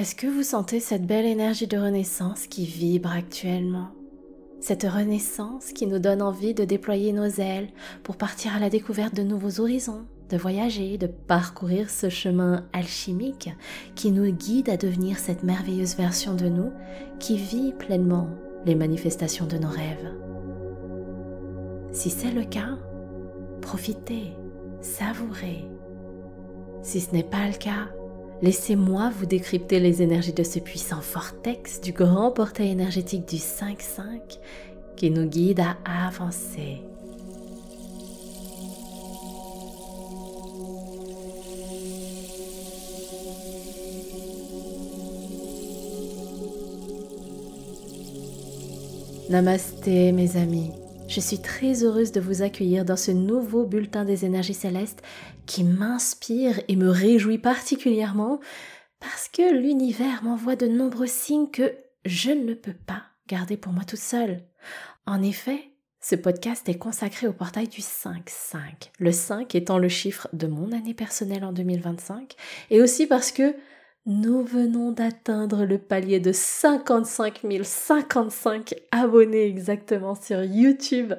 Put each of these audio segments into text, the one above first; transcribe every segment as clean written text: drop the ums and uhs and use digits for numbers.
Est-ce que vous sentez cette belle énergie de renaissance qui vibre actuellement? Cette renaissance qui nous donne envie de déployer nos ailes pour partir à la découverte de nouveaux horizons, de voyager, de parcourir ce chemin alchimique qui nous guide à devenir cette merveilleuse version de nous qui vit pleinement les manifestations de nos rêves. Si c'est le cas, profitez, savourez. Si ce n'est pas le cas, laissez-moi vous décrypter les énergies de ce puissant vortex du grand portail énergétique du 5-5 qui nous guide à avancer. Namasté mes amis, je suis très heureuse de vous accueillir dans ce nouveau bulletin des énergies célestes qui m'inspire et me réjouit particulièrement parce que l'univers m'envoie de nombreux signes que je ne peux pas garder pour moi toute seule. En effet, ce podcast est consacré au portail du 5-5, le 5 étant le chiffre de mon année personnelle en 2025 et aussi parce que nous venons d'atteindre le palier de 55 055 abonnés exactement sur YouTube,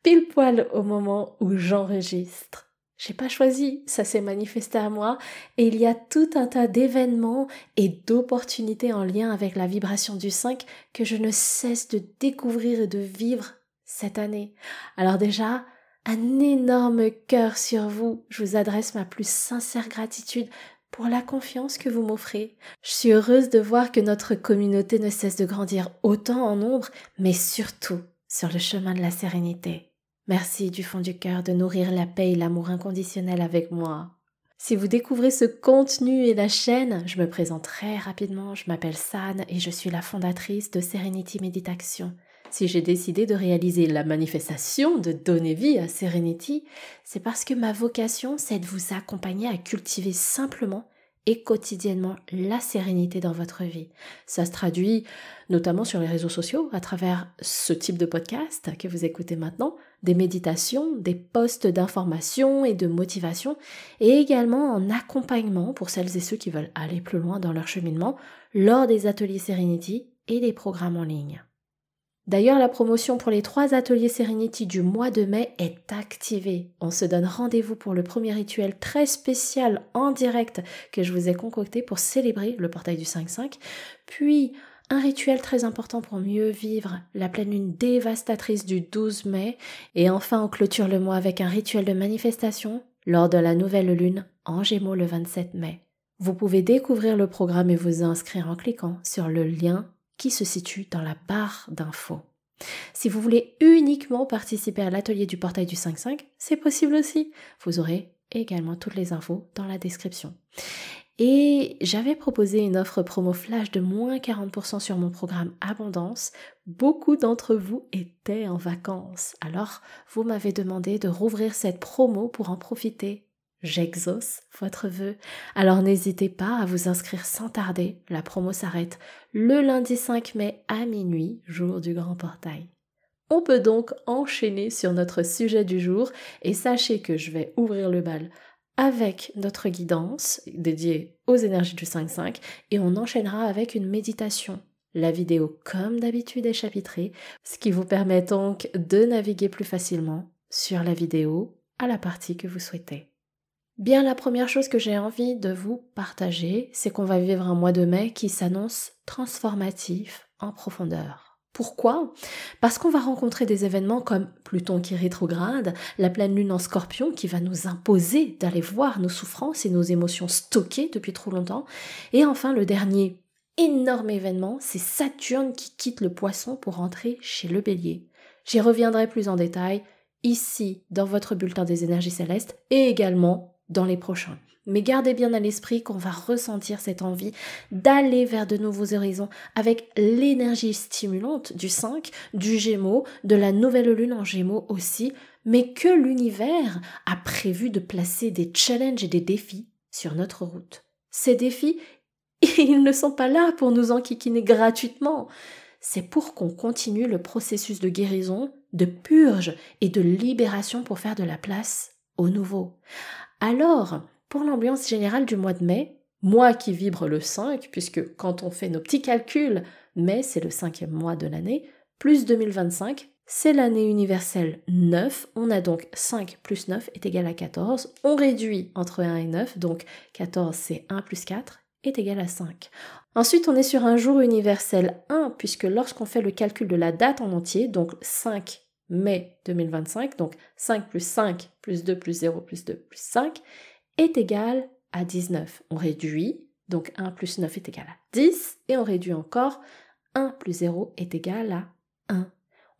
pile poil au moment où j'enregistre. J'ai pas choisi, ça s'est manifesté à moi et il y a tout un tas d'événements et d'opportunités en lien avec la vibration du 5 que je ne cesse de découvrir et de vivre cette année. Alors déjà, un énorme cœur sur vous, je vous adresse ma plus sincère gratitude pour la confiance que vous m'offrez. Je suis heureuse de voir que notre communauté ne cesse de grandir autant en nombre, mais surtout sur le chemin de la sérénité. Merci du fond du cœur de nourrir la paix et l'amour inconditionnel avec moi. Si vous découvrez ce contenu et la chaîne, je me présente très rapidement, je m'appelle San et je suis la fondatrice de Serenity Méditation. Si j'ai décidé de réaliser la manifestation de donner vie à Serenity, c'est parce que ma vocation, c'est de vous accompagner à cultiver simplement et quotidiennement la sérénité dans votre vie. Ça se traduit notamment sur les réseaux sociaux à travers ce type de podcast que vous écoutez maintenant, des méditations, des posts d'information et de motivation, et également en accompagnement pour celles et ceux qui veulent aller plus loin dans leur cheminement lors des ateliers Serenity et des programmes en ligne. D'ailleurs, la promotion pour les 3 ateliers Serenity du mois de mai est activée. On se donne rendez-vous pour le premier rituel très spécial en direct que je vous ai concocté pour célébrer le portail du 5-5, puis un rituel très important pour mieux vivre la pleine lune dévastatrice du 12 mai, et enfin on clôture le mois avec un rituel de manifestation lors de la nouvelle lune en Gémeaux le 27 mai. Vous pouvez découvrir le programme et vous inscrire en cliquant sur le lien qui se situe dans la barre d'infos. Si vous voulez uniquement participer à l'atelier du portail du 5-5, c'est possible aussi. Vous aurez également toutes les infos dans la description. Et j'avais proposé une offre promo flash de moins 40% sur mon programme Abondance. Beaucoup d'entre vous étaient en vacances. Alors, vous m'avez demandé de rouvrir cette promo pour en profiter. J'exauce votre vœu. Alors n'hésitez pas à vous inscrire sans tarder. La promo s'arrête le lundi 5 mai à minuit, jour du grand portail. On peut donc enchaîner sur notre sujet du jour et sachez que je vais ouvrir le bal avec notre guidance dédiée aux énergies du 5-5 et on enchaînera avec une méditation. La vidéo, comme d'habitude, est chapitrée, ce qui vous permet donc de naviguer plus facilement sur la vidéo à la partie que vous souhaitez. Bien, la première chose que j'ai envie de vous partager, c'est qu'on va vivre un mois de mai qui s'annonce transformatif en profondeur. Pourquoi ? Parce qu'on va rencontrer des événements comme Pluton qui rétrograde, la pleine lune en Scorpion qui va nous imposer d'aller voir nos souffrances et nos émotions stockées depuis trop longtemps, et enfin le dernier énorme événement, c'est Saturne qui quitte le Poisson pour entrer chez le Bélier. J'y reviendrai plus en détail ici dans votre bulletin des énergies célestes et également dans les prochains. Mais gardez bien à l'esprit qu'on va ressentir cette envie d'aller vers de nouveaux horizons avec l'énergie stimulante du 5, du Gémeaux, de la nouvelle lune en Gémeaux aussi, mais que l'univers a prévu de placer des challenges et des défis sur notre route. Ces défis, ils ne sont pas là pour nous enquiquiner gratuitement. C'est pour qu'on continue le processus de guérison, de purge et de libération pour faire de la place au nouveau. Alors, pour l'ambiance générale du mois de mai, mois qui vibre le 5, puisque quand on fait nos petits calculs, mai c'est le 5e mois de l'année, plus 2025, c'est l'année universelle 9, on a donc 5 plus 9 est égal à 14, on réduit entre 1 et 9, donc 14 c'est 1 plus 4 est égal à 5. Ensuite on est sur un jour universel 1, puisque lorsqu'on fait le calcul de la date en entier, donc 5 mai 2025, donc 5 plus 2 plus 0 plus 2 plus 5, est égal à 19. On réduit, donc 1 plus 9 est égal à 10, et on réduit encore, 1 plus 0 est égal à 1.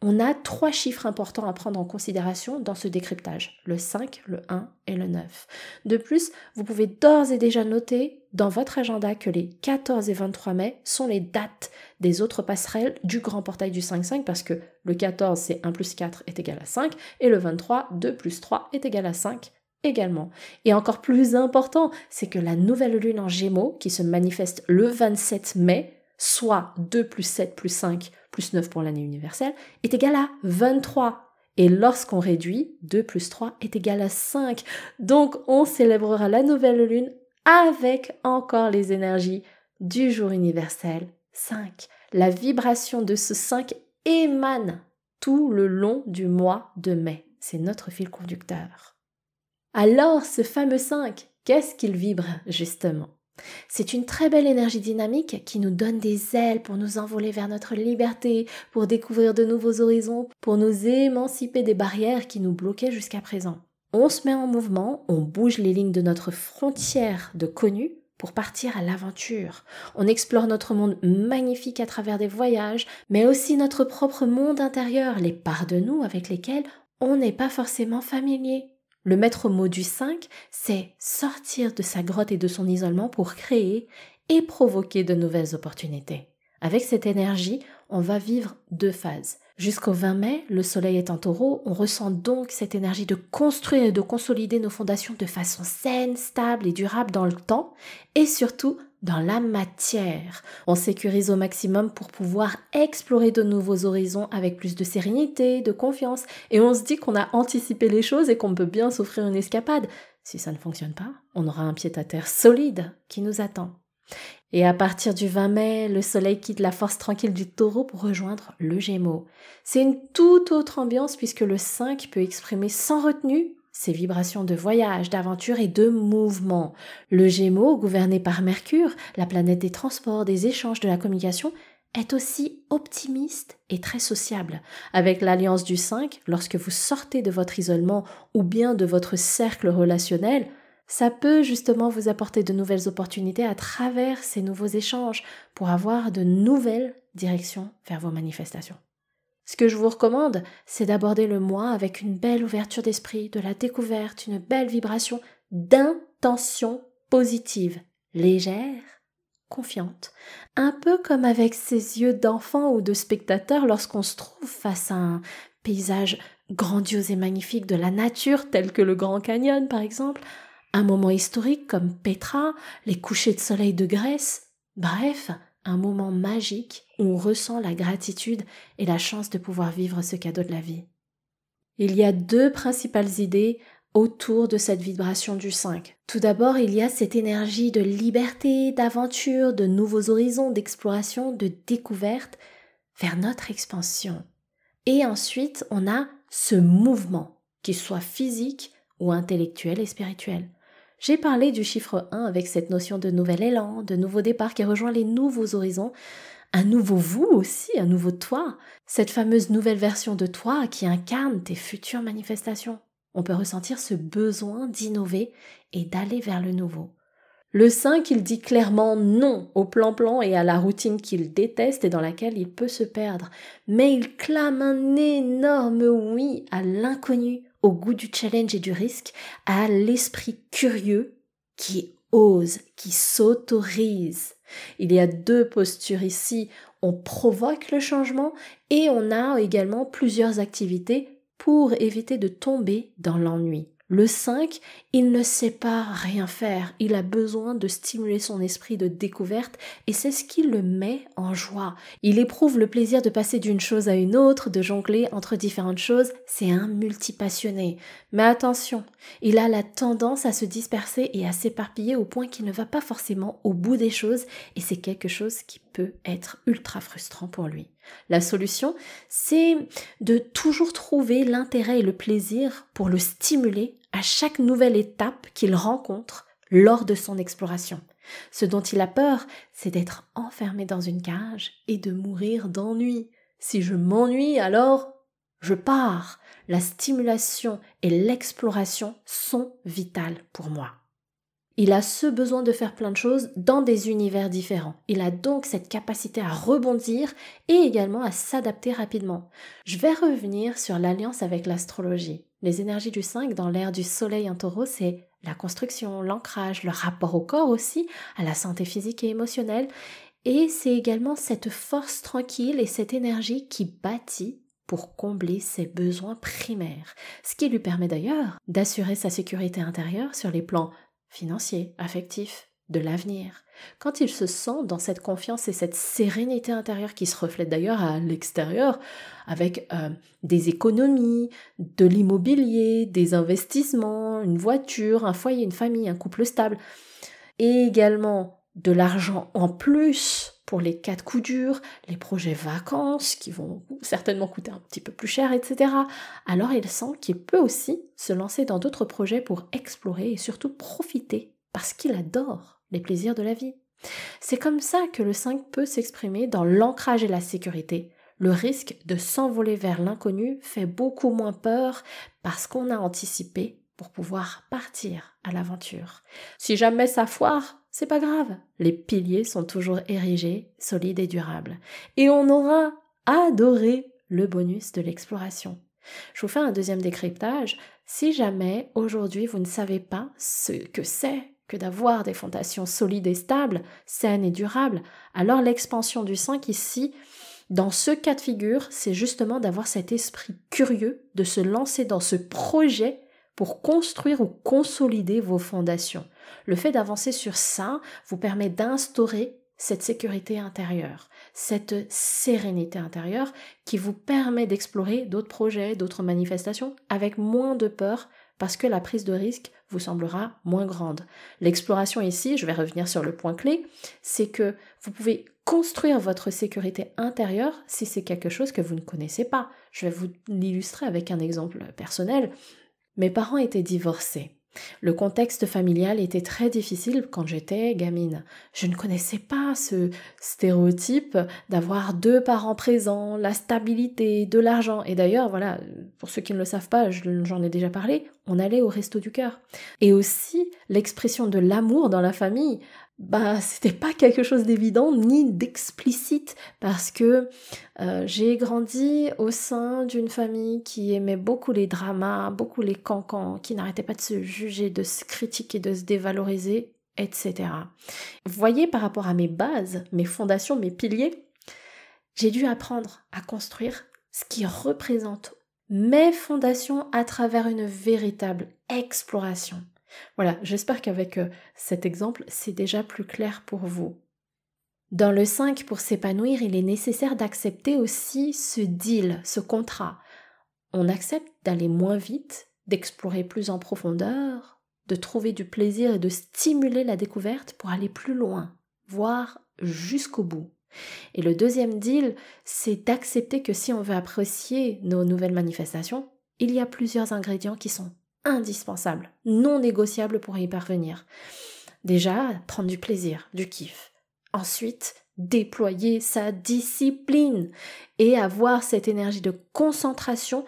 On a 3 chiffres importants à prendre en considération dans ce décryptage, le 5, le 1 et le 9. De plus, vous pouvez d'ores et déjà noter dans votre agenda que les 14 et 23 mai sont les dates des autres passerelles du grand portail du 5-5, parce que le 14 c'est 1 plus 4 est égal à 5 et le 23, 2 plus 3 est égal à 5 également. Et encore plus important, c'est que la nouvelle lune en Gémeaux, qui se manifeste le 27 mai, soit 2 plus 7 plus 5 plus 9 pour l'année universelle, est égal à 23. Et lorsqu'on réduit, 2 plus 3 est égal à 5. Donc on célébrera la nouvelle lune avec encore les énergies du jour universel 5. La vibration de ce 5 émane tout le long du mois de mai. C'est notre fil conducteur. Alors, ce fameux 5, qu'est-ce qu'il vibre justement ? C'est une très belle énergie dynamique qui nous donne des ailes pour nous envoler vers notre liberté, pour découvrir de nouveaux horizons, pour nous émanciper des barrières qui nous bloquaient jusqu'à présent. On se met en mouvement, on bouge les lignes de notre frontière de connu pour partir à l'aventure. On explore notre monde magnifique à travers des voyages, mais aussi notre propre monde intérieur, les parts de nous avec lesquelles on n'est pas forcément familier. Le maître mot du 5, c'est sortir de sa grotte et de son isolement pour créer et provoquer de nouvelles opportunités. Avec cette énergie, on va vivre 2 phases. Jusqu'au 20 mai, le soleil est en taureau, on ressent donc cette énergie de construire et de consolider nos fondations de façon saine, stable et durable dans le temps et surtout dans la matière. On sécurise au maximum pour pouvoir explorer de nouveaux horizons avec plus de sérénité, de confiance, et on se dit qu'on a anticipé les choses et qu'on peut bien s'offrir une escapade. Si ça ne fonctionne pas, on aura un pied-à-terre solide qui nous attend. Et à partir du 20 mai, le soleil quitte la force tranquille du taureau pour rejoindre le Gémeaux. C'est une toute autre ambiance puisque le 5 peut exprimer sans retenue ses vibrations de voyage, d'aventure et de mouvement. Le Gémeaux, gouverné par Mercure, la planète des transports, des échanges, de la communication, est aussi optimiste et très sociable. Avec l'alliance du 5, lorsque vous sortez de votre isolement ou bien de votre cercle relationnel, ça peut justement vous apporter de nouvelles opportunités à travers ces nouveaux échanges pour avoir de nouvelles directions vers vos manifestations. Ce que je vous recommande, c'est d'aborder le mois avec une belle ouverture d'esprit, de la découverte, une belle vibration d'intention positive, légère, confiante, un peu comme avec ses yeux d'enfant ou de spectateur lorsqu'on se trouve face à un paysage grandiose et magnifique de la nature tel que le Grand Canyon par exemple, un moment historique comme Petra, les couchers de soleil de Grèce, bref, un moment magique où on ressent la gratitude et la chance de pouvoir vivre ce cadeau de la vie. Il y a 2 principales idées autour de cette vibration du 5. Tout d'abord, il y a cette énergie de liberté, d'aventure, de nouveaux horizons, d'exploration, de découverte vers notre expansion. Et ensuite, on a ce mouvement, qu'il soit physique ou intellectuel et spirituel. J'ai parlé du chiffre 1 avec cette notion de nouvel élan, de nouveau départ qui rejoint les nouveaux horizons, un nouveau vous aussi, un nouveau toi, cette fameuse nouvelle version de toi qui incarne tes futures manifestations. On peut ressentir ce besoin d'innover et d'aller vers le nouveau. Le 5, il dit clairement non au plan-plan et à la routine qu'il déteste et dans laquelle il peut se perdre. Mais il clame un énorme oui à l'inconnu, au goût du challenge et du risque, à l'esprit curieux qui ose, qui s'autorise. Il y a 2 postures ici, on provoque le changement et on a également plusieurs activités pour éviter de tomber dans l'ennui. Le 5, il ne sait pas rien faire, il a besoin de stimuler son esprit de découverte et c'est ce qui le met en joie. Il éprouve le plaisir de passer d'une chose à une autre, de jongler entre différentes choses, c'est un multipassionné. Mais attention, il a la tendance à se disperser et à s'éparpiller au point qu'il ne va pas forcément au bout des choses et c'est quelque chose qui peut être ultra frustrant pour lui. La solution, c'est de toujours trouver l'intérêt et le plaisir pour le stimuler à chaque nouvelle étape qu'il rencontre lors de son exploration. Ce dont il a peur, c'est d'être enfermé dans une cage et de mourir d'ennui. Si je m'ennuie, alors je pars. La stimulation et l'exploration sont vitales pour moi. Il a ce besoin de faire plein de choses dans des univers différents. Il a donc cette capacité à rebondir et également à s'adapter rapidement. Je vais revenir sur l'alliance avec l'astrologie. Les énergies du 5 dans l'ère du soleil en taureau, c'est la construction, l'ancrage, le rapport au corps aussi, à la santé physique et émotionnelle. Et c'est également cette force tranquille et cette énergie qui bâtit pour combler ses besoins primaires. Ce qui lui permet d'ailleurs d'assurer sa sécurité intérieure sur les plans financier, affectif, de l'avenir. Quand il se sent dans cette confiance et cette sérénité intérieure qui se reflète d'ailleurs à l'extérieur avec des économies, de l'immobilier, des investissements, une voiture, un foyer, une famille, un couple stable et également de l'argent en plus pour les cas de coups durs, les projets vacances qui vont certainement coûter un petit peu plus cher, etc. Alors il sent qu'il peut aussi se lancer dans d'autres projets pour explorer et surtout profiter parce qu'il adore les plaisirs de la vie. C'est comme ça que le 5 peut s'exprimer dans l'ancrage et la sécurité. Le risque de s'envoler vers l'inconnu fait beaucoup moins peur parce qu'on a anticipé pour pouvoir partir à l'aventure. Si jamais ça foire, c'est pas grave. Les piliers sont toujours érigés, solides et durables. Et on aura adoré le bonus de l'exploration. Je vous fais un deuxième décryptage. Si jamais aujourd'hui vous ne savez pas ce que c'est que d'avoir des fondations solides et stables, saines et durables, alors l'expansion du 5 ici, dans ce cas de figure, c'est justement d'avoir cet esprit curieux, de se lancer dans ce projet pour construire ou consolider vos fondations. Le fait d'avancer sur ça vous permet d'instaurer cette sécurité intérieure, cette sérénité intérieure qui vous permet d'explorer d'autres projets, d'autres manifestations avec moins de peur parce que la prise de risque vous semblera moins grande. L'exploration ici, je vais revenir sur le point clé, c'est que vous pouvez construire votre sécurité intérieure si c'est quelque chose que vous ne connaissez pas. Je vais vous l'illustrer avec un exemple personnel. Mes parents étaient divorcés. Le contexte familial était très difficile quand j'étais gamine. Je ne connaissais pas ce stéréotype d'avoir deux parents présents, la stabilité, de l'argent. Et d'ailleurs, voilà, pour ceux qui ne le savent pas, j'en ai déjà parlé, on allait au resto du cœur. Et aussi, l'expression de l'amour dans la famille, c'était pas quelque chose d'évident ni d'explicite parce que j'ai grandi au sein d'une famille qui aimait beaucoup les dramas, beaucoup les cancans, qui n'arrêtait pas de se juger, de se critiquer, de se dévaloriser, etc. Vous voyez, par rapport à mes bases, mes fondations, mes piliers, j'ai dû apprendre à construire ce qui représente mes fondations à travers une véritable exploration. Voilà, j'espère qu'avec cet exemple, c'est déjà plus clair pour vous. Dans le 5, pour s'épanouir, il est nécessaire d'accepter aussi ce deal, ce contrat. On accepte d'aller moins vite, d'explorer plus en profondeur, de trouver du plaisir et de stimuler la découverte pour aller plus loin, voire jusqu'au bout. Et le deuxième deal, c'est d'accepter que si on veut apprécier nos nouvelles manifestations, il y a plusieurs ingrédients qui sont indispensables, non négociables pour y parvenir. Déjà, prendre du plaisir, du kiff. Ensuite, déployer sa discipline et avoir cette énergie de concentration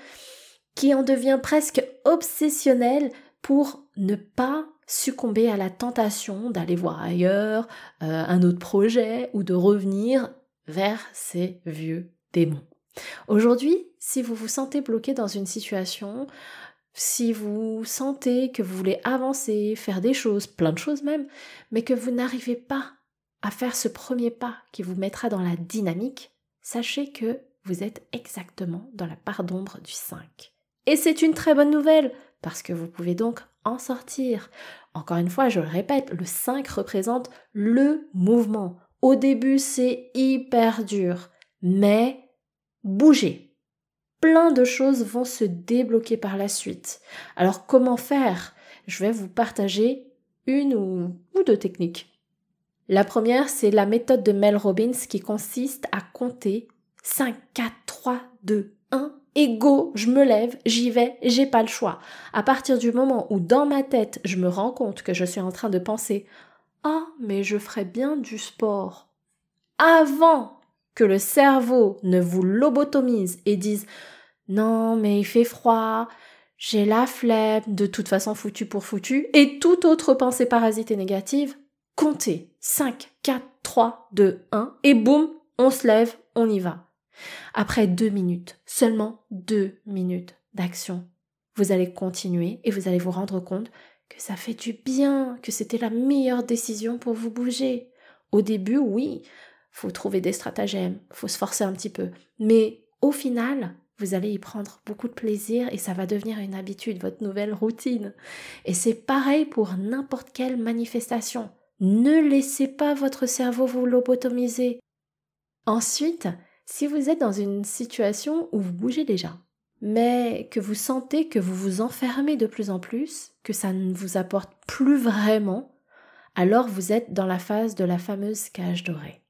qui en devient presque obsessionnelle pour ne pas succomber à la tentation d'aller voir ailleurs un autre projet ou de revenir vers ces vieux démons. Aujourd'hui, si vous vous sentez bloqué dans une situation, si vous sentez que vous voulez avancer, faire des choses, plein de choses même, mais que vous n'arrivez pas à faire ce premier pas qui vous mettra dans la dynamique, sachez que vous êtes exactement dans la part d'ombre du 5. Et c'est une très bonne nouvelle, parce que vous pouvez donc en sortir. Encore une fois, je le répète, le 5 représente le mouvement. Au début, c'est hyper dur, mais bougez. Plein de choses vont se débloquer par la suite. Alors comment faire? Je vais vous partager une ou deux techniques. La première, c'est la méthode de Mel Robbins qui consiste à compter 5, 4, 3, 2, 1 et go, je me lève, j'y vais, j'ai pas le choix. À partir du moment où dans ma tête, je me rends compte que je suis en train de penser « Ah, mais je ferais bien du sport », avant que le cerveau ne vous lobotomise et dise « Non, mais il fait froid, j'ai la flemme, de toute façon foutu pour foutu » et toute autre pensée parasite et négative, comptez 5, 4, 3, 2, 1 et boum, on se lève, on y va. Après 2 minutes, seulement 2 minutes d'action, vous allez continuer et vous allez vous rendre compte que ça fait du bien, que c'était la meilleure décision pour vous bouger. Au début, oui, faut trouver des stratagèmes, faut se forcer un petit peu, mais au final, vous allez y prendre beaucoup de plaisir et ça va devenir une habitude, votre nouvelle routine. Et c'est pareil pour n'importe quelle manifestation. Ne laissez pas votre cerveau vous lobotomiser. Ensuite, si vous êtes dans une situation où vous bougez déjà, mais que vous sentez que vous vous enfermez de plus en plus, que ça ne vous apporte plus vraiment, alors vous êtes dans la phase de la fameuse cage dorée.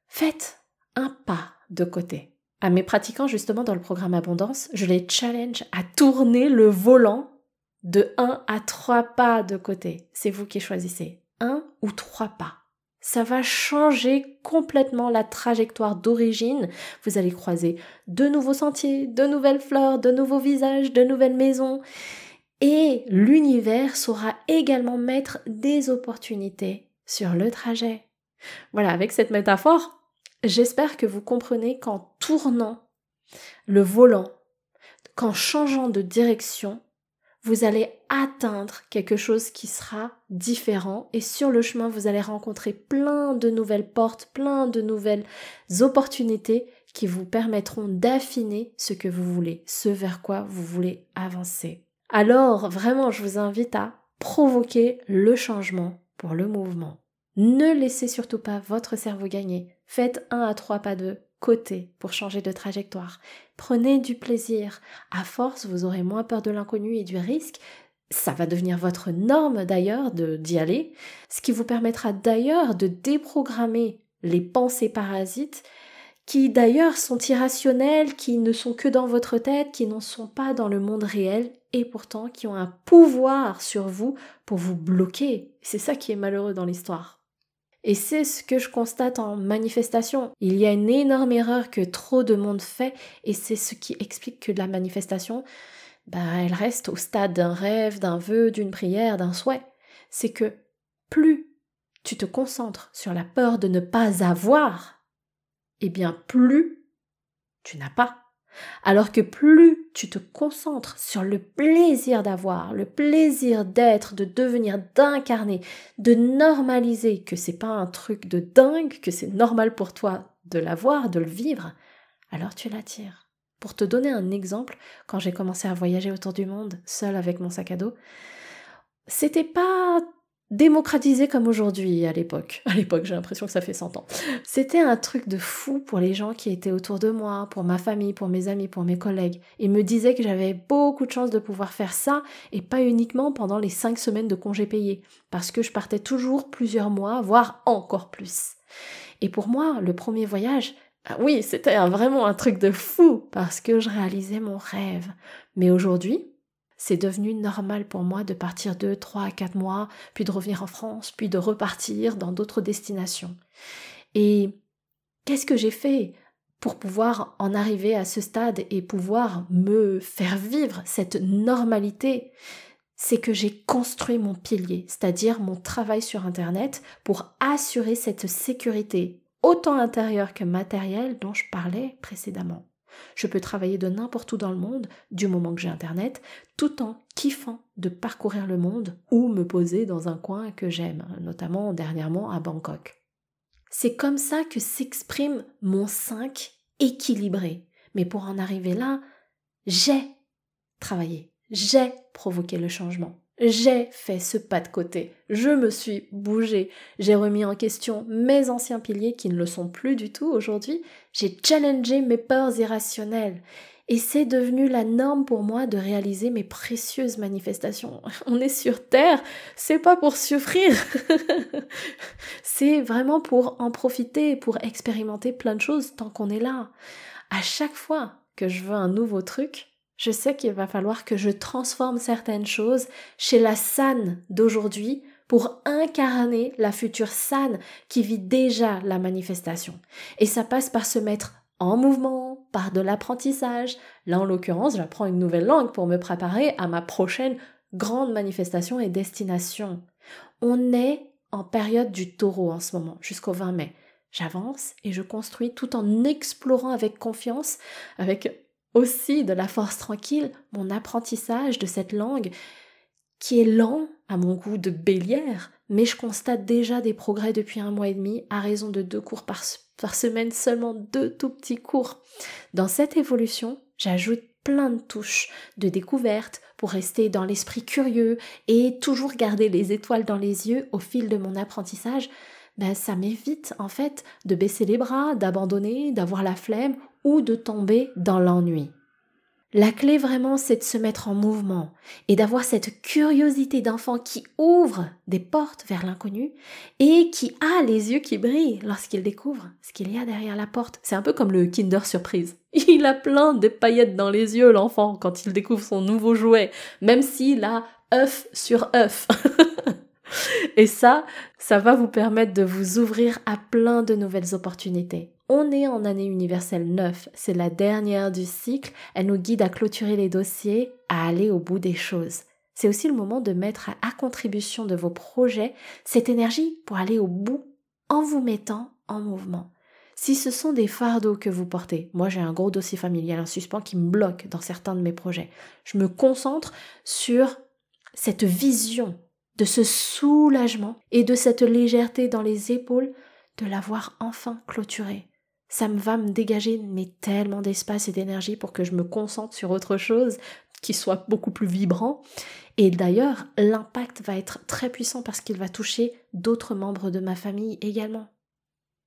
Faites un pas de côté. À mes pratiquants, justement, dans le programme Abondance, je les challenge à tourner le volant de 1 à 3 pas de côté. C'est vous qui choisissez. 1 ou 3 pas. Ça va changer complètement la trajectoire d'origine. Vous allez croiser de nouveaux sentiers, de nouvelles fleurs, de nouveaux visages, de nouvelles maisons. Et l'univers saura également mettre des opportunités sur le trajet. Voilà, avec cette métaphore, j'espère que vous comprenez qu'en tournant le volant, qu'en changeant de direction, vous allez atteindre quelque chose qui sera différent et sur le chemin, vous allez rencontrer plein de nouvelles portes, plein de nouvelles opportunités qui vous permettront d'affiner ce que vous voulez, ce vers quoi vous voulez avancer. Alors, vraiment, je vous invite à provoquer le changement pour le mouvement. Ne laissez surtout pas votre cerveau gagner. Faites 1 à 3 pas de côté pour changer de trajectoire. Prenez du plaisir. À force, vous aurez moins peur de l'inconnu et du risque. Ça va devenir votre norme d'ailleurs d'y aller, ce qui vous permettra d'ailleurs de déprogrammer les pensées parasites qui d'ailleurs sont irrationnelles, qui ne sont que dans votre tête, qui n'en sont pas dans le monde réel et pourtant qui ont un pouvoir sur vous pour vous bloquer. C'est ça qui est malheureux dans l'histoire. Et c'est ce que je constate en manifestation. Il y a une énorme erreur que trop de monde fait et c'est ce qui explique que la manifestation, elle reste au stade d'un rêve, d'un vœu, d'une prière, d'un souhait. C'est que plus tu te concentres sur la peur de ne pas avoir, eh bien plus tu n'as pas. Alors que plus tu te concentres sur le plaisir d'avoir, le plaisir d'être, de devenir, d'incarner, de normaliser que c'est pas un truc de dingue, que c'est normal pour toi de l'avoir, de le vivre, alors tu l'attires. Pour te donner un exemple, quand j'ai commencé à voyager autour du monde, seule avec mon sac à dos, c'était pas démocratisé comme aujourd'hui à l'époque. À l'époque, j'ai l'impression que ça fait 100 ans. C'était un truc de fou pour les gens qui étaient autour de moi, pour ma famille, pour mes amis, pour mes collègues. Ils me disaient que j'avais beaucoup de chance de pouvoir faire ça et pas uniquement pendant les 5 semaines de congés payés, parce que je partais toujours plusieurs mois, voire encore plus. Et pour moi, le premier voyage, oui, c'était vraiment un truc de fou parce que je réalisais mon rêve. Mais aujourd'hui, c'est devenu normal pour moi de partir 2, 3, 4 mois, puis de revenir en France, puis de repartir dans d'autres destinations. Et qu'est-ce que j'ai fait pour pouvoir en arriver à ce stade et pouvoir me faire vivre cette normalité? C'est que j'ai construit mon pilier, c'est-à-dire mon travail sur Internet pour assurer cette sécurité, autant intérieure que matérielle dont je parlais précédemment. Je peux travailler de n'importe où dans le monde, du moment que j'ai Internet, tout en kiffant de parcourir le monde ou me poser dans un coin que j'aime, notamment dernièrement à Bangkok. C'est comme ça que s'exprime mon 5 équilibré. Mais pour en arriver là, j'ai travaillé. J'ai provoqué le changement. J'ai fait ce pas de côté. Je me suis bougée. J'ai remis en question mes anciens piliers qui ne le sont plus du tout aujourd'hui. J'ai challengé mes peurs irrationnelles. Et c'est devenu la norme pour moi de réaliser mes précieuses manifestations. On est sur Terre, c'est pas pour souffrir. C'est vraiment pour en profiter, pour expérimenter plein de choses tant qu'on est là. À chaque fois que je veux un nouveau truc, je sais qu'il va falloir que je transforme certaines choses chez la San d'aujourd'hui pour incarner la future San qui vit déjà la manifestation. Et ça passe par se mettre en mouvement, par de l'apprentissage. Là, en l'occurrence, j'apprends une nouvelle langue pour me préparer à ma prochaine grande manifestation et destination. On est en période du taureau en ce moment, jusqu'au 20 mai. J'avance et je construis tout en explorant avec confiance, avec aussi de la force tranquille, mon apprentissage de cette langue qui est lent à mon goût de bélière, mais je constate déjà des progrès depuis 1 mois et demi à raison de 2 cours par semaine, seulement 2 tout petits cours. Dans cette évolution, j'ajoute plein de touches de découverte pour rester dans l'esprit curieux et toujours garder les étoiles dans les yeux au fil de mon apprentissage. Ça m'évite en fait de baisser les bras, d'abandonner, d'avoir la flemme ou de tomber dans l'ennui. La clé vraiment, c'est de se mettre en mouvement et d'avoir cette curiosité d'enfant qui ouvre des portes vers l'inconnu et qui a les yeux qui brillent lorsqu'il découvre ce qu'il y a derrière la porte. C'est un peu comme le Kinder Surprise. Il a plein de paillettes dans les yeux, l'enfant, quand il découvre son nouveau jouet, même s'il a œuf sur œuf. Et ça va vous permettre de vous ouvrir à plein de nouvelles opportunités. On est en année universelle 9, c'est la dernière du cycle, elle nous guide à clôturer les dossiers, à aller au bout des choses. C'est aussi le moment de mettre à contribution de vos projets cette énergie pour aller au bout en vous mettant en mouvement. Si ce sont des fardeaux que vous portez, moi j'ai un gros dossier familial en suspens qui me bloque dans certains de mes projets, je me concentre sur cette vision de ce soulagement et de cette légèreté dans les épaules de l'avoir enfin clôturé. Ça va me dégager tellement d'espace et d'énergie pour que je me concentre sur autre chose qui soit beaucoup plus vibrant. Et d'ailleurs, l'impact va être très puissant parce qu'il va toucher d'autres membres de ma famille également.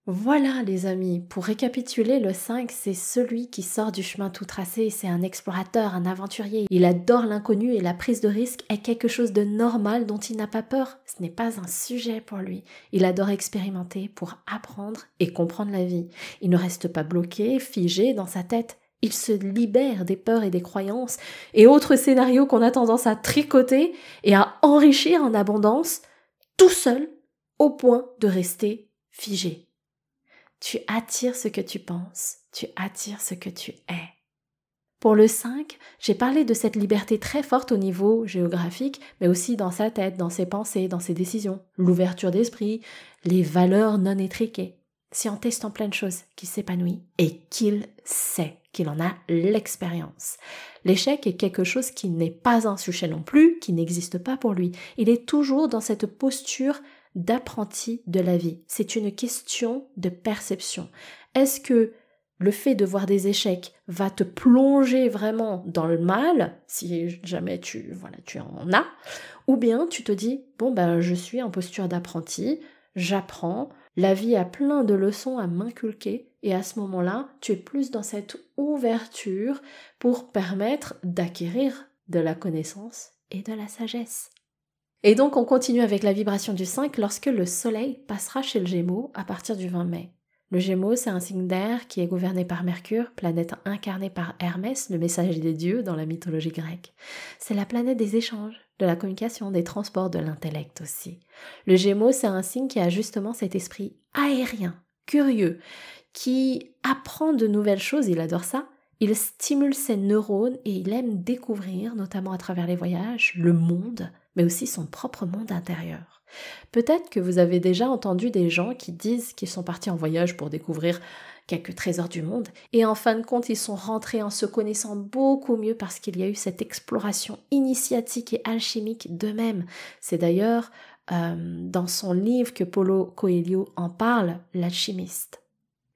Voilà les amis, pour récapituler, le 5, c'est celui qui sort du chemin tout tracé, c'est un explorateur, un aventurier. Il adore l'inconnu et la prise de risque est quelque chose de normal dont il n'a pas peur. Ce n'est pas un sujet pour lui. Il adore expérimenter pour apprendre et comprendre la vie. Il ne reste pas bloqué, figé dans sa tête. Il se libère des peurs et des croyances et autres scénarios qu'on a tendance à tricoter et à enrichir en abondance, tout seul, au point de rester figé. Tu attires ce que tu penses, tu attires ce que tu es. Pour le 5, j'ai parlé de cette liberté très forte au niveau géographique, mais aussi dans sa tête, dans ses pensées, dans ses décisions, l'ouverture d'esprit, les valeurs non étriquées. Si on teste en plein de choses, qu'il s'épanouit et qu'il sait, qu'il en a l'expérience. L'échec est quelque chose qui n'est pas un sujet non plus, qui n'existe pas pour lui. Il est toujours dans cette posture d'apprenti de la vie. C'est une question de perception. Est-ce que le fait de voir des échecs va te plonger vraiment dans le mal, si jamais tu en as, ou bien tu te dis, je suis en posture d'apprenti, j'apprends, la vie a plein de leçons à m'inculquer, et à ce moment-là, tu es plus dans cette ouverture pour permettre d'acquérir de la connaissance et de la sagesse. Et donc on continue avec la vibration du 5 lorsque le soleil passera chez le Gémeaux à partir du 20 mai. Le Gémeaux, c'est un signe d'air qui est gouverné par Mercure, planète incarnée par Hermès, le messager des dieux dans la mythologie grecque. C'est la planète des échanges, de la communication, des transports, de l'intellect aussi. Le Gémeaux, c'est un signe qui a justement cet esprit aérien, curieux, qui apprend de nouvelles choses, il adore ça. Il stimule ses neurones et il aime découvrir, notamment à travers les voyages, le monde, mais aussi son propre monde intérieur. Peut-être que vous avez déjà entendu des gens qui disent qu'ils sont partis en voyage pour découvrir quelques trésors du monde, et en fin de compte, ils sont rentrés en se connaissant beaucoup mieux parce qu'il y a eu cette exploration initiatique et alchimique d'eux-mêmes. C'est d'ailleurs dans son livre que Paulo Coelho en parle, l'alchimiste.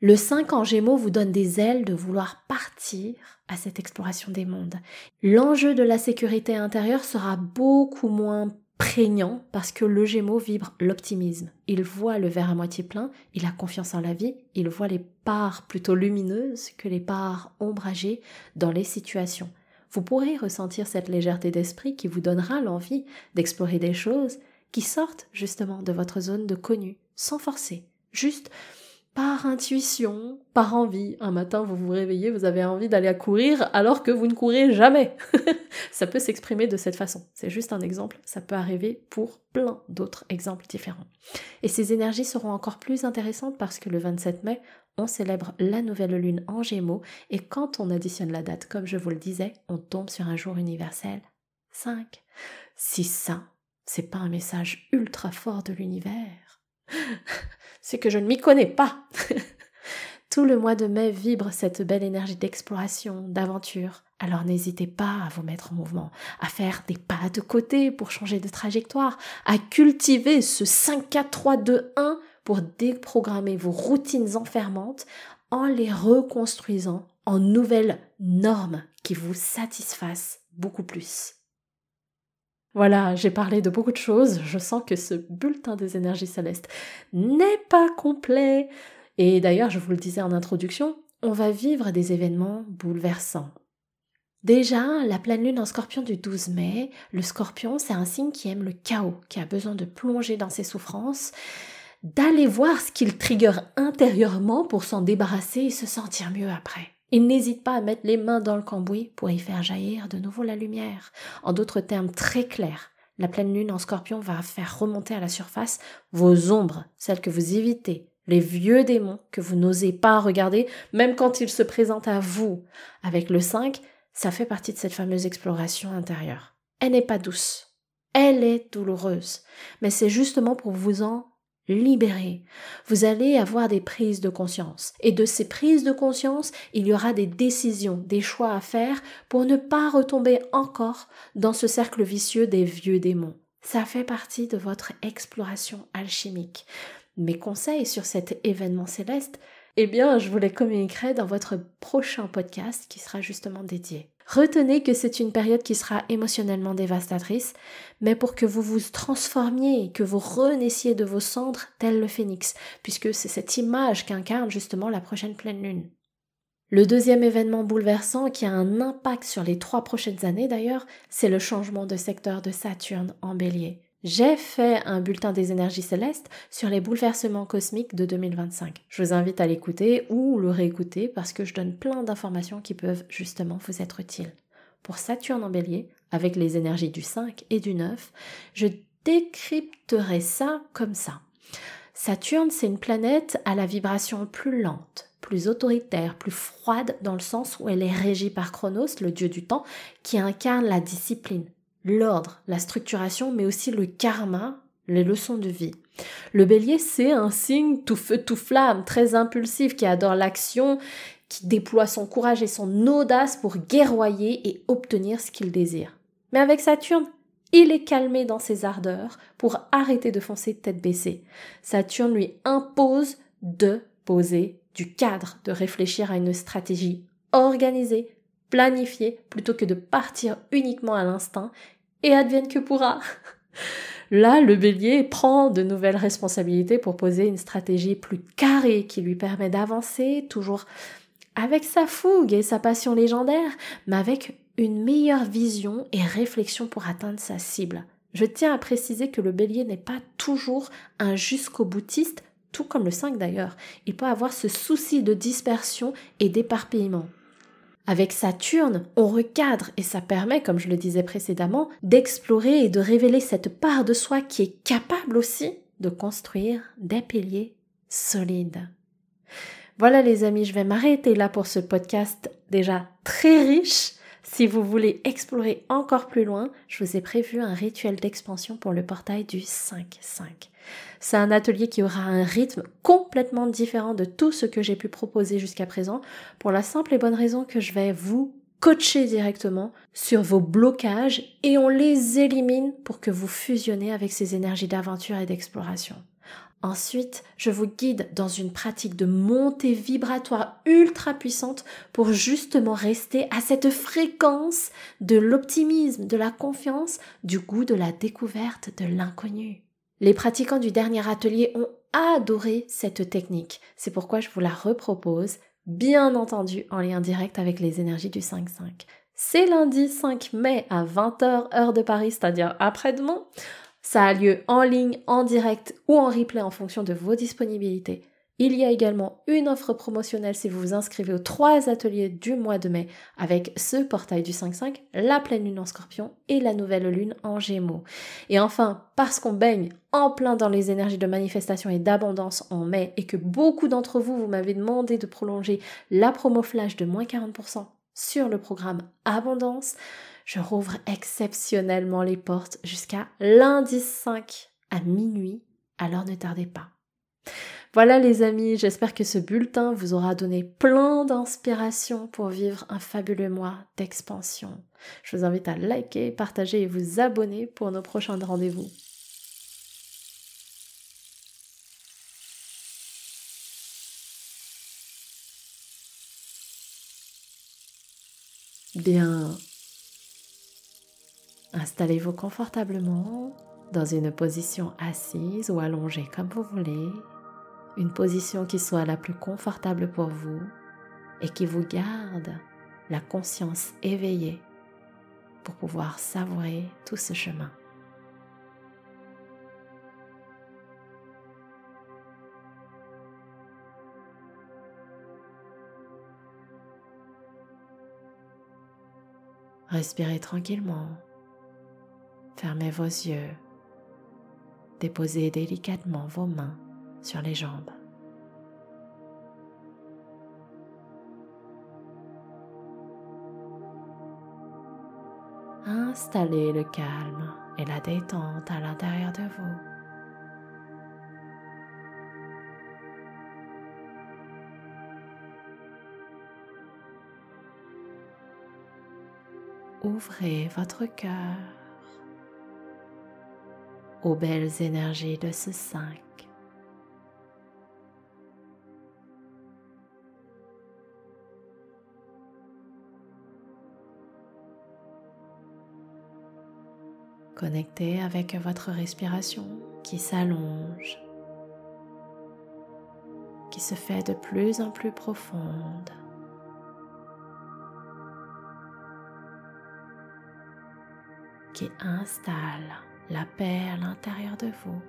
Le 5 en Gémeaux vous donne des ailes de vouloir partir à cette exploration des mondes. L'enjeu de la sécurité intérieure sera beaucoup moins prégnant parce que le Gémeaux vibre l'optimisme. Il voit le verre à moitié plein, il a confiance en la vie, il voit les parts plutôt lumineuses que les parts ombragées dans les situations. Vous pourrez ressentir cette légèreté d'esprit qui vous donnera l'envie d'explorer des choses qui sortent justement de votre zone de connu, sans forcer, juste par intuition, par envie. Un matin, vous vous réveillez, vous avez envie d'aller à courir alors que vous ne courez jamais. Ça peut s'exprimer de cette façon. C'est juste un exemple, ça peut arriver pour plein d'autres exemples différents. Et ces énergies seront encore plus intéressantes parce que le 27 mai, on célèbre la nouvelle lune en Gémeaux et quand on additionne la date, comme je vous le disais, on tombe sur un jour universel 5. Si ça, c'est pas un message ultra fort de l'univers, c'est que je ne m'y connais pas. Tout le mois de mai vibre cette belle énergie d'exploration, d'aventure. Alors n'hésitez pas à vous mettre en mouvement, à faire des pas de côté pour changer de trajectoire, à cultiver ce 5-4-3-2-1 pour déprogrammer vos routines enfermantes en les reconstruisant en nouvelles normes qui vous satisfassent beaucoup plus. Voilà, j'ai parlé de beaucoup de choses, je sens que ce bulletin des énergies célestes n'est pas complet. Et d'ailleurs, je vous le disais en introduction, on va vivre des événements bouleversants. Déjà, la pleine lune en Scorpion du 12 mai, le Scorpion, c'est un signe qui aime le chaos, qui a besoin de plonger dans ses souffrances, d'aller voir ce qu'il trigger intérieurement pour s'en débarrasser et se sentir mieux après. Il n'hésite pas à mettre les mains dans le cambouis pour y faire jaillir de nouveau la lumière. En d'autres termes très clairs, la pleine lune en Scorpion va faire remonter à la surface vos ombres, celles que vous évitez, les vieux démons que vous n'osez pas regarder, même quand ils se présentent à vous. Avec le 5, ça fait partie de cette fameuse exploration intérieure. Elle n'est pas douce, elle est douloureuse, mais c'est justement pour vous en libérer. Vous allez avoir des prises de conscience. Et de ces prises de conscience, il y aura des décisions, des choix à faire pour ne pas retomber encore dans ce cercle vicieux des vieux démons. Ça fait partie de votre exploration alchimique. Mes conseils sur cet événement céleste, eh bien, je vous les communiquerai dans votre prochain podcast qui sera justement dédié. Retenez que c'est une période qui sera émotionnellement dévastatrice, mais pour que vous vous transformiez, que vous renaissiez de vos cendres tel le phénix, puisque c'est cette image qu'incarne justement la prochaine pleine lune. Le deuxième événement bouleversant qui a un impact sur les 3 prochaines années d'ailleurs, c'est le changement de secteur de Saturne en Bélier. J'ai fait un bulletin des énergies célestes sur les bouleversements cosmiques de 2025. Je vous invite à l'écouter ou le réécouter parce que je donne plein d'informations qui peuvent justement vous être utiles. Pour Saturne en Bélier, avec les énergies du 5 et du 9, je décrypterai ça comme ça. Saturne, c'est une planète à la vibration plus lente, plus autoritaire, plus froide dans le sens où elle est régie par Chronos, le dieu du temps, qui incarne la discipline, l'ordre, la structuration, mais aussi le karma, les leçons de vie. Le Bélier, c'est un signe tout feu, tout flamme, très impulsif, qui adore l'action, qui déploie son courage et son audace pour guerroyer et obtenir ce qu'il désire. Mais avec Saturne, il est calmé dans ses ardeurs pour arrêter de foncer tête baissée. Saturne lui impose de poser du cadre, de réfléchir à une stratégie organisée, planifiée, plutôt que de partir uniquement à l'instinct et advienne que pourra. Là, le Bélier prend de nouvelles responsabilités pour poser une stratégie plus carrée qui lui permet d'avancer toujours avec sa fougue et sa passion légendaire, mais avec une meilleure vision et réflexion pour atteindre sa cible. Je tiens à préciser que le Bélier n'est pas toujours un jusqu'au boutiste, tout comme le 5 d'ailleurs. Il peut avoir ce souci de dispersion et d'éparpillement. Avec Saturne, on recadre et ça permet, comme je le disais précédemment, d'explorer et de révéler cette part de soi qui est capable aussi de construire des piliers solides. Voilà les amis, je vais m'arrêter là pour ce podcast déjà très riche. Si vous voulez explorer encore plus loin, je vous ai prévu un rituel d'expansion pour le portail du 5-5. C'est un atelier qui aura un rythme complètement différent de tout ce que j'ai pu proposer jusqu'à présent, pour la simple et bonne raison que je vais vous coacher directement sur vos blocages et on les élimine pour que vous fusionnez avec ces énergies d'aventure et d'exploration. Ensuite, je vous guide dans une pratique de montée vibratoire ultra puissante pour justement rester à cette fréquence de l'optimisme, de la confiance, du goût de la découverte de l'inconnu. Les pratiquants du dernier atelier ont adoré cette technique. C'est pourquoi je vous la repropose, bien entendu en lien direct avec les énergies du 5-5. C'est lundi 5 mai à 20h heure de Paris, c'est-à-dire après-demain. Ça a lieu en ligne, en direct ou en replay en fonction de vos disponibilités. Il y a également une offre promotionnelle si vous vous inscrivez aux 3 ateliers du mois de mai avec ce portail du 5-5, la pleine lune en Scorpion et la nouvelle lune en Gémeaux. Et enfin, parce qu'on baigne en plein dans les énergies de manifestation et d'abondance en mai et que beaucoup d'entre vous m'avez demandé de prolonger la promo flash de moins 40% sur le programme Abondance, je rouvre exceptionnellement les portes jusqu'à lundi 5 à minuit, alors ne tardez pas. Voilà les amis, j'espère que ce bulletin vous aura donné plein d'inspiration pour vivre un fabuleux mois d'expansion. Je vous invite à liker, partager et vous abonner pour nos prochains rendez-vous. Bien, installez-vous confortablement dans une position assise ou allongée comme vous voulez. Une position qui soit la plus confortable pour vous et qui vous garde la conscience éveillée pour pouvoir savourer tout ce chemin. Respirez tranquillement, fermez vos yeux, déposez délicatement vos mains sur les jambes. Installez le calme et la détente à l'intérieur de vous. Ouvrez votre cœur aux belles énergies de ce 5. Connectez avec votre respiration qui s'allonge, qui se fait de plus en plus profonde. Qui installe la paix à l'intérieur de vous.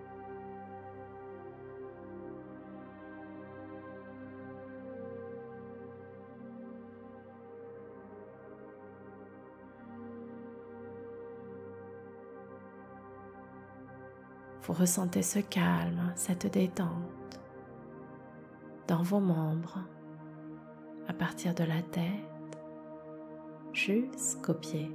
Vous ressentez ce calme, cette détente dans vos membres, à partir de la tête jusqu'aux pieds.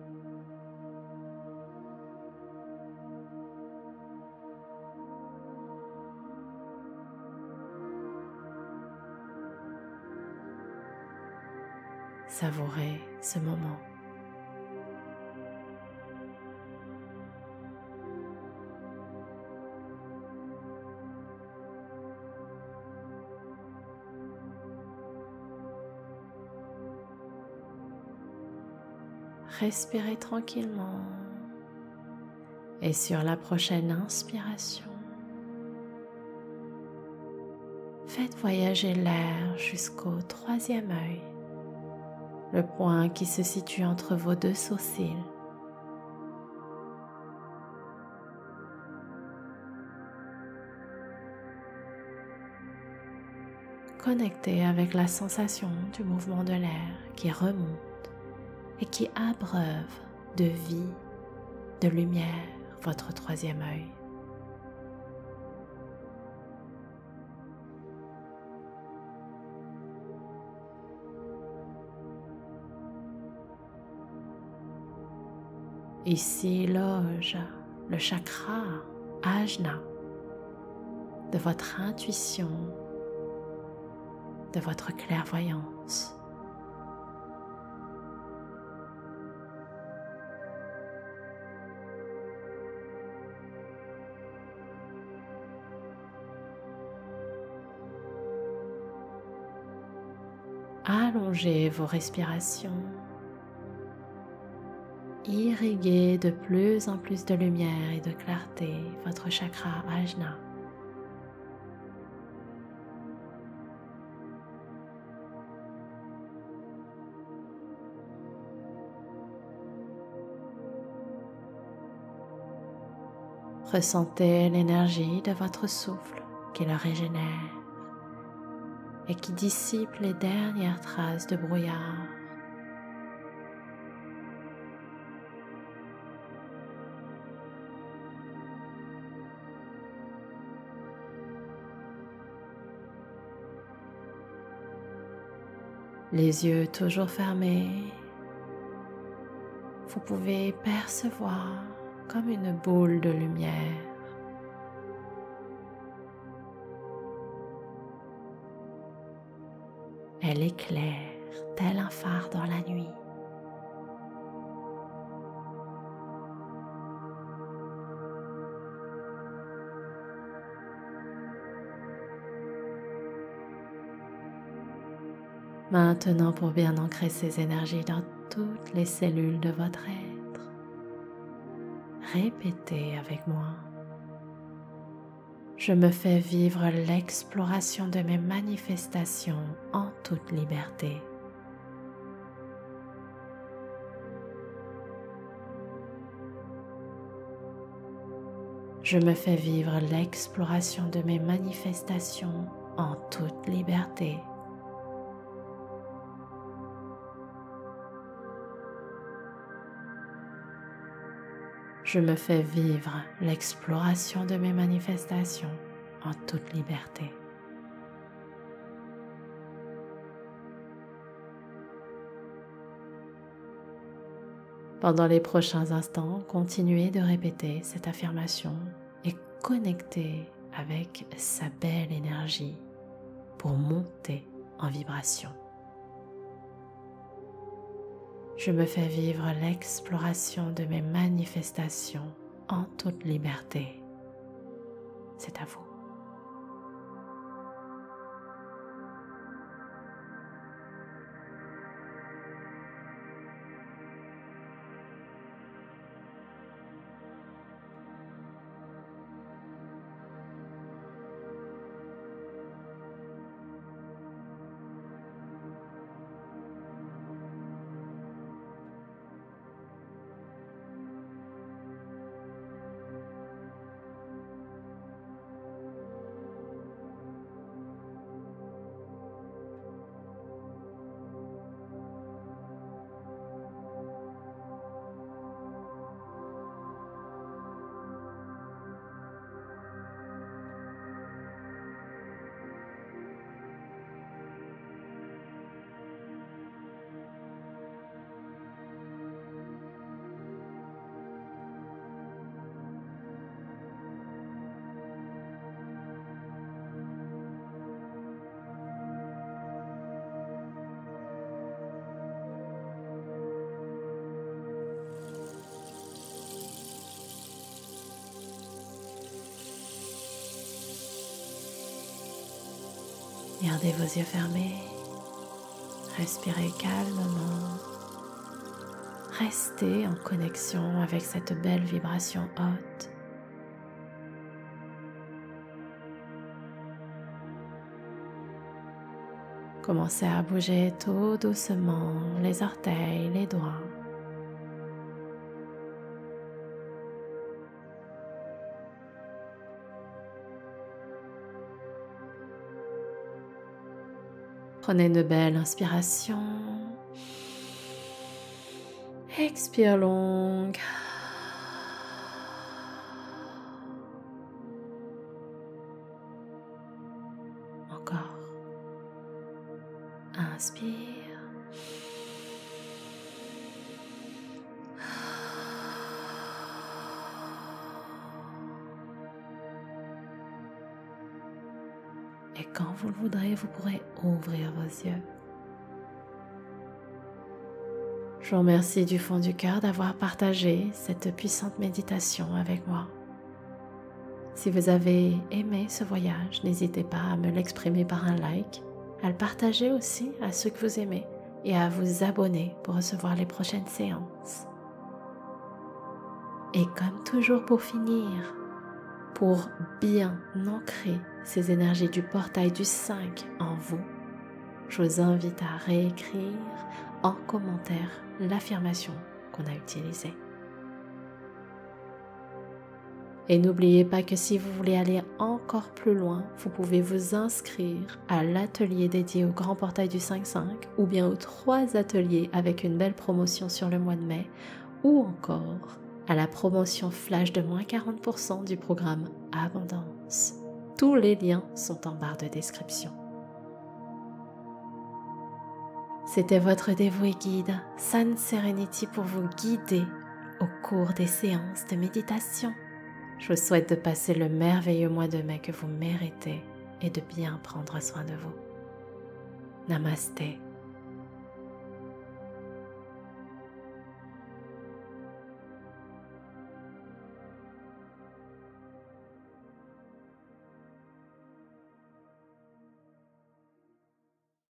Savourez ce moment. Respirez tranquillement et sur la prochaine inspiration, faites voyager l'air jusqu'au 3e œil, le point qui se situe entre vos 2 sourcils. Connectez avec la sensation du mouvement de l'air qui remonte et qui abreuve de vie, de lumière votre 3e œil. Ici loge le chakra Ajna de votre intuition, de votre clairvoyance. Allongez vos respirations. Irriguez de plus en plus de lumière et de clarté votre chakra Ajna. Ressentez l'énergie de votre souffle qui le régénère et qui dissipe les dernières traces de brouillard. Les yeux toujours fermés, vous pouvez percevoir comme une boule de lumière. Elle éclaire tel un phare dans la nuit. Maintenant, pour bien ancrer ces énergies dans toutes les cellules de votre être, répétez avec moi. Je me fais vivre l'exploration de mes manifestations en toute liberté. Je me fais vivre l'exploration de mes manifestations en toute liberté. Je me fais vivre l'exploration de mes manifestations en toute liberté. Pendant les prochains instants, continuez de répéter cette affirmation et connectez avec sa belle énergie pour monter en vibration. Je me fais vivre l'exploration de mes manifestations en toute liberté. C'est à vous. Gardez vos yeux fermés, respirez calmement, restez en connexion avec cette belle vibration haute. Commencez à bouger tout doucement les orteils, les doigts. Prenez une belle inspiration. Expire longue. Encore. Inspire. Et quand vous le voudrez, vous pourrez ouvrir vos yeux. Je vous remercie du fond du cœur d'avoir partagé cette puissante méditation avec moi. Si vous avez aimé ce voyage, n'hésitez pas à me l'exprimer par un like, à le partager aussi à ceux que vous aimez et à vous abonner pour recevoir les prochaines séances. Et comme toujours pour finir, pour bien ancrer ces énergies du portail du 5 en vous, je vous invite à réécrire en commentaire l'affirmation qu'on a utilisée. Et n'oubliez pas que si vous voulez aller encore plus loin, vous pouvez vous inscrire à l'atelier dédié au grand portail du 5-5 ou bien aux 3 ateliers avec une belle promotion sur le mois de mai ou encore à la promotion flash de moins 40% du programme Abondance. Tous les liens sont en barre de description. C'était votre dévoué guide San Serenity pour vous guider au cours des séances de méditation. Je vous souhaite de passer le merveilleux mois de mai que vous méritez et de bien prendre soin de vous. Namasté.